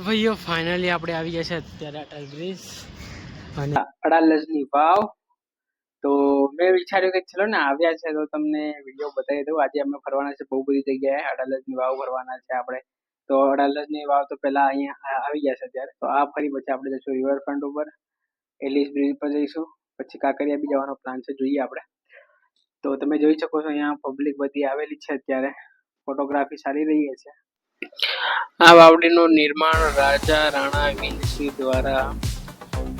ભાઈઓ ફાઇનલી આપણે આવી ગયા છે અત્યારે અટલ બ્રિજ અને અડાલજની વાવ. તો મેં વિચાર્યું કે ચલો ને આવ્યા છે તો તમને વિડીયો બતાવી દઉં. આજે અમે ફરવાના છે બહુ બધી જગ્યાએ. અડાલજની વાવ ફરવાના છે આપણે. તો અડાલજની વાવ તો પહેલા અહીંયા આવી ગયા છે અત્યારે. તો આ ફરી પછી આપણે જઈશું રિવરફ્રન્ટ ઉપર, એલિસ બ્રિજ પર જઈશું, પછી કાંકરિયા બી જવાનો પ્લાન છે, જોઈએ આપણે. તો તમે જોઈ શકો છો અહીંયા પબ્લિક બધી આવેલી છે અત્યારે. ફોટોગ્રાફી સારી રહી છે. આ વાવડીનું નિર્માણ રાજા રાણા વીરસિંહ દ્વારા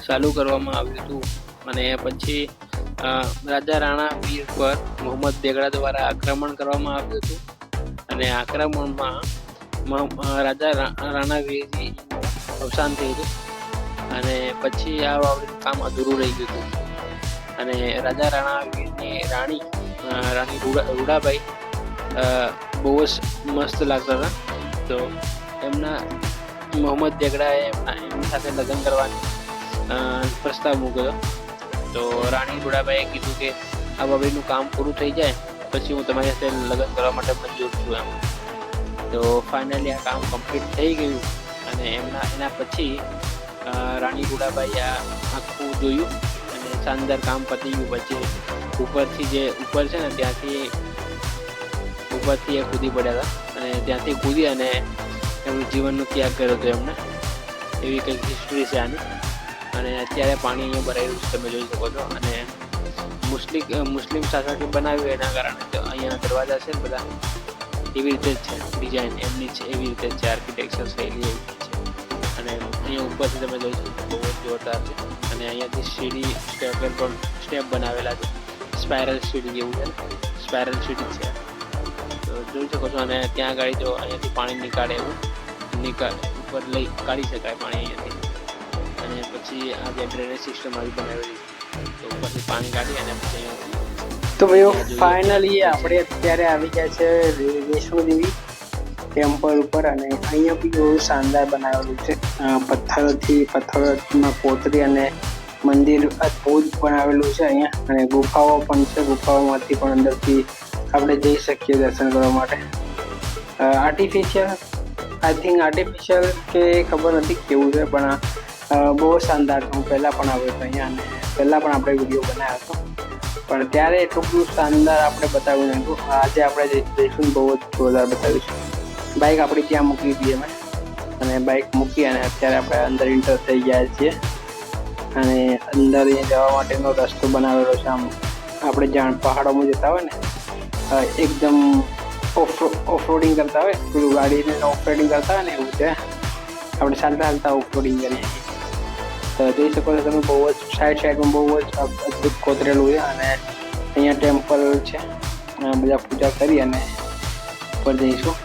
ચાલુ કરવામાં આવ્યું હતું અને પછી રાજા રાણા વીર પર મોહમ્મદ બેગડા દ્વારા આક્રમણ કરવામાં આવ્યું હતું અને આક્રમણમાં રાજા રાણા વીરજીનું અવસાન થયું હતું અને પછી આ વાવડીનું કામ અધૂરું રહી ગયું હતું અને રાજા રાણા વીરની રાણી રૂડાબાઈ બહુ જ મસ્ત લાગતા હતા. તો એમના મોહમ્મદ બેગડાએ એમની સાથે લગ્ન કરવાની પ્રસ્તાવ મૂક્યો. તો રાણી રૂડાબાઈએ કીધું કે આ વાવડીનું કામ પૂરું થઈ જાય પછી હું તમારી સાથે લગ્ન કરવા માટે મંજૂર છું એમ. તો ફાઇનલી આ કામ કમ્પ્લીટ થઈ ગયું અને એના પછી રાણી રૂડાબાઈએ આ આખું જોયું અને શાનદાર કામ પતી ગયું. પછી ઉપર છે ને ત્યાંથી ઉપરથી એ કૂદી પડ્યા હતા અને ત્યાંથી કૂદી અને એમનું જીવનનો ત્યાગ કર્યો હતો એમને. એવી કંઈક હિસ્ટ્રી છે આની. અને અત્યારે પાણી અહીંયા ભરાયેલું છે, તમે જોઈ શકો છો. અને મુસ્લિમ શાસકે બનાવ્યું એના કારણે તો અહીંયા દરવાજા છે બધા એવી રીતે જ છે, ડિઝાઇન એમની છે એવી રીતે છે, આર્કિટેક્ચર શૈલી એવી છે. અને અહીંયા ઉપરથી તમે જોઈ શકો બહુ જ જોરદાર છે. અને અહીંયાથી સીડી સ્ટેપ બનાવેલા છે, સ્પાયરલ સીડી જેવું છે, સ્પાયરલ સીડી છે. તો જોઈ શકો છો. અને ત્યાં આગળ જો અહીંયાથી પાણી નીકાળે એવું ઉપર લઈ કાઢી શકાય પાણી અહીંયાથી. અને પછી આ જે ડ્રેનેજ સિસ્ટમ આવી બનાવેલી તો ઉપરથી પાણી કાઢી અને પછી તો ભાઈઓ ફાઇનલી આપણે અત્યારે આવી ગયા છે વૈષ્ણોદેવી ટેમ્પલ ઉપર. અને અહીંયા બી બહુ શાનદાર બનાવેલું છે, પથ્થરોમાં કોતરી અને મંદિર અદભુત બનાવેલું છે અહીંયા. અને ગુફાઓ પણ છે, ગુફાઓમાંથી પણ અંદરથી આપણે જઈ શકીએ દર્શન કરવા માટે. આર્ટિફિશિયલ કે ખબર નથી કેવું છે, પણ બહુ શાનદાર. હું પહેલાં પણ આવ્યો હતો અહીંયા અને પહેલાં પણ આપણે વિડીયો બનાવ્યો હતો, પણ ત્યારે એટલું બધું શાનદાર આપણે બતાવ્યું નહોતું. આજે આપણે જઈશું બહુ જ જોરદાર બતાવીશું. બાઇક આપણી ત્યાં મૂકી દઈએ અમે અને બાઇક મૂકી અને અત્યારે આપણે અંદર એન્ટર થઈ ગયા છીએ. અને અંદર જવા માટેનો રસ્તો બનાવેલો છે. આમ આપણે જાણ પહાડોમાં જતા હોય ને એકદમ ઓફરોડિંગ કરતા હોય, પેલું ગાડીને ઓફરોડિંગ કરતા હોય ને એવું છે. આપણે ચાલતા ઓફરોડિંગ કરીએ. તો જોઈ શકો છો તમે બહુ જ સાઈડમાં બહુ જ અદભુત કોતરેલું છે. અને અહીંયા ટેમ્પલ છે, બધા પૂજા કરી અને ઉપર જઈશું.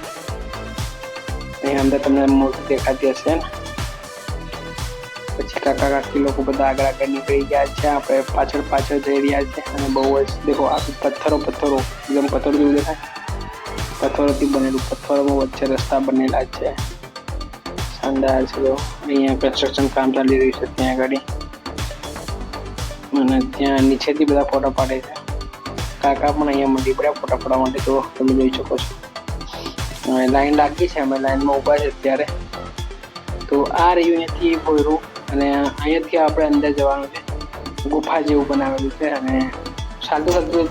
અહીંયા અંદર તમને મૂર્તિ દેખાતી હશે ને. પછી કાકા કાકી લોકો બધા આગળ નીકળી ગયા છે, આપણે પાછળ જઈ રહ્યા છે. અને બહુ જ દેખો આ પથ્થરો એકદમ પથ્થરો જેવું દેખાય, પથ્થરોથી બનેલું. પથ્થરોમાં વચ્ચે રસ્તા બનેલા છે, શાનદાર છે. અહીંયા કન્સ્ટ્રક્શન કામ ચાલી રહ્યું છે ત્યાં આગળ. અને ત્યાં નીચેથી બધા ફોટો પાડે છે. કાકા પણ અહીંયા મળી પડ્યા ફોટા પાડવા માટે. તો તમે જોઈ શકો છો લાઈન લાગી છે, અમે લાઈનમાં ઊભા છે અત્યારે. તો આ રહ્યું અહીંયાથી ભોયરું અને અહીંયાથી આપણે અંદર જવાનું છે. ગુફા જેવું બનાવેલું છે અને ચાલતું.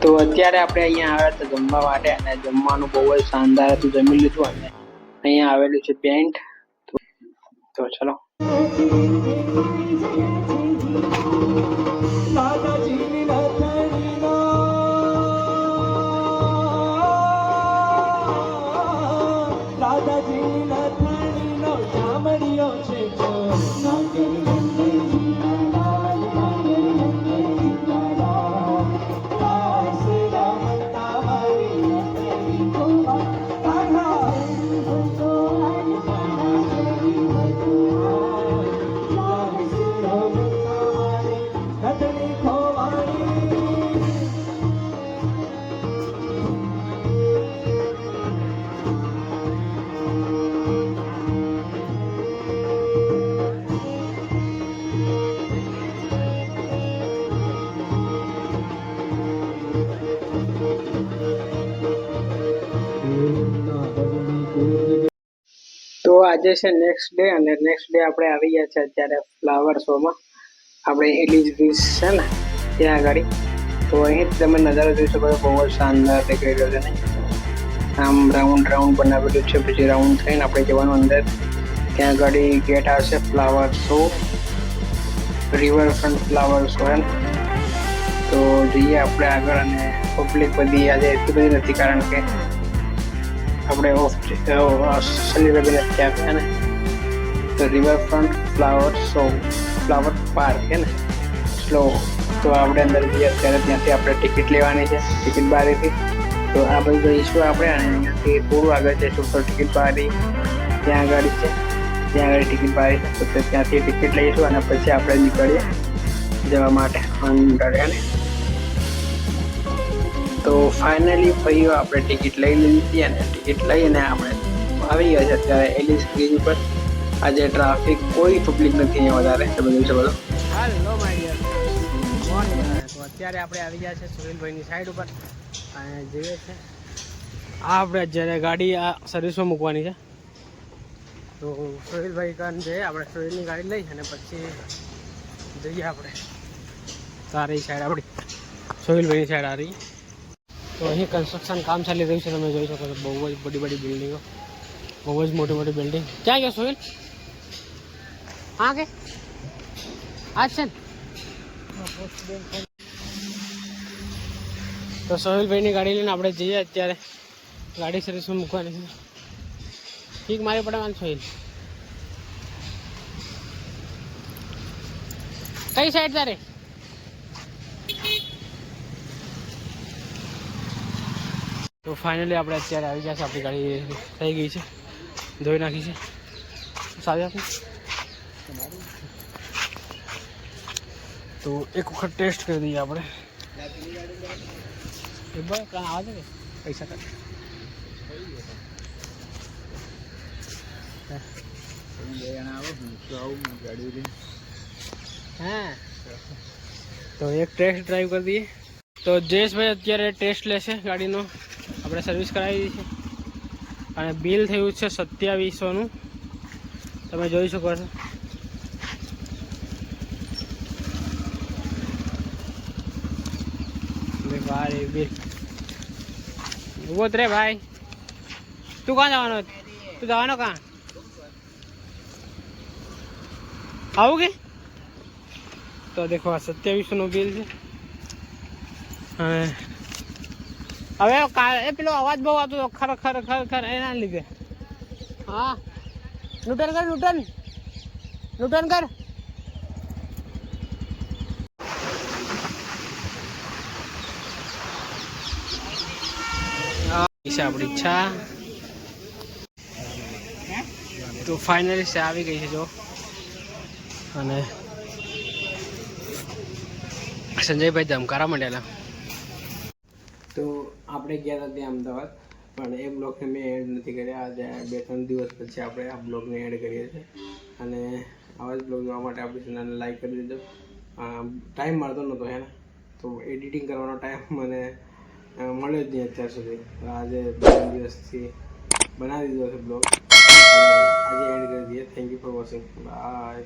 તો અત્યારે આપણે અહીંયા આવ્યા હતા જમવા માટે અને જમવાનું બહુ જ શાનદાર હતું. જમી લીધું અને અહીંયા આવેલું છે પેન્ટ. તો ચલો આજે છે નેક્સ્ટ ડે અને નેક્સ્ટ ડે આપણે આવી ગયા છે અત્યારે ફ્લાવર શોમાં. આપણે એલિઝ બ્રિજ છે ને ત્યાં આગળ. તો અહીં તમે નજારો જોઈ શકો છો, બહુ જ શાનદાર દેખાઈ રહ્યો છે ને. આમ રાઉન્ડ બનાવેલું છે, પછી રાઉન્ડ થઈને આપણે જવાનું અંદર. ત્યાં આગળ ગેટ આવશે flower show, riverfront flower show એમ. તો જઈએ આપણે આગળ. અને પબ્લિક બધી આજે એટલી બધી નથી, કારણ કે આપણે શનિ રવિ નથી આવ્યા ને. તો riverfront flower show, flower park હે ને સ્લો. તો આપણે અંદર જઈએ અત્યારે. ત્યાંથી આપણે ટિકિટ લેવાની છે, ટિકિટ બારીથી. તો આ બધું જઈશું આપણે, અને અહીંયાથી થોડું આગળ જઈશું તો ટિકિટ બારી ત્યાં આગળ છે. ત્યાં આગળ ટિકિટ બારી છે, તો ત્યાંથી ટિકિટ લઈશું અને પછી આપણે નીકળીએ જવા માટે અંદર હે ને. તો ફાઇનલી ભાઈઓ આપણે ટિકિટ લઈ લીધી અને ટિકિટ લઈને આપણે આવી ગયા છે અત્યારે એલિઝ બ્રિજ ઉપર. આજે ટ્રાફિક કોઈ પબ્લિક નથી અહીંયા વધારે. તમે જોઈ શકો છો. હેલો માય ડિયર, તો અત્યારે આપણે આવી ગયા છે સુહેલભાઈની સાઈડ ઉપર અને જઈએ છે. આપણે જ્યારે ગાડી આ સર્વિસમાં મૂકવાની છે, તો સુહેલભાઈ કાન જઈએ આપણે. સુહેલની ગાડી લઈ અને પછી જઈએ આપણે સારી સાઈડ આપણી સુહેલભાઈની સાઈડ આ રહી. તો અહીં કન્સ્ટ્રક્શન કામ ચાલી રહ્યું છે, તમે જોઈ શકો છો. બહુ જ બડી બિલ્ડિંગો, બહુ જ મોટી બિલ્ડિંગ. ક્યાં ગયા સોહેલ? હા કે આ છે ને. તો સોહેલભાઈની ગાડી લઈને આપણે જઈએ અત્યારે. ગાડી સર્વિસમાં મૂકવાની છે. ઠીક મારી પડે માન સોહેલ. કઈ સાઈડ તારે? તો ફાઇનલી આપણે અત્યારે આવી ગયા છે. આપણી ગાડી થઈ ગઈ છે, ધોઈ નાખી છે. સારી આપને તો એક વખત ટેસ્ટ કરી દઈએ આપણે. આવે છે પૈસા હા. તો એક ટેસ્ટ ડ્રાઈવ કરી દઈએ. તો જયેશભાઈ અત્યારે ટેસ્ટ લેશે ગાડીનો. આપણે સર્વિસ કરાવી દીધી છે અને બિલ થયું છે 2700નું. તમે જોઈ શકો છો. ભાઈ બિલ ઉભો જ રે ભાઈ. તું કાં જવાનો? તું જવાનો કાં? આવું કે? તો દેખો આ 2700નું બિલ છે. અને હવે એ પેલો અવાજ બહુ આવતો ખરેખર એના લીધે. હા ન્યૂટન કર, ન્યૂટન કર. છે આપણી ઈચ્છા. તો ફાઇનલી છે આવી ગઈ છે જો. અને સંજયભાઈ ધમકારા માંડેલા. તો આપણે ગયા હતા ત્યાં અમદાવાદ, પણ એ બ્લોગને મેં એડ નથી કર્યા. આજે 2-3 દિવસ પછી આપણે આ બ્લોગને એડ કરીએ છીએ. અને આવા જ બ્લોગ જોવા માટે આપણી ચેનલને લાઈક કરી દીધો. ટાઈમ મળતો નહોતો હે ને, તો એડિટિંગ કરવાનો ટાઈમ મને મળ્યો જ નહીં અત્યાર સુધી. આજે 2 દિવસથી બનાવી દીધો છે બ્લોગ. આજે એડ કરી દઈએ. Thank you for watching. By.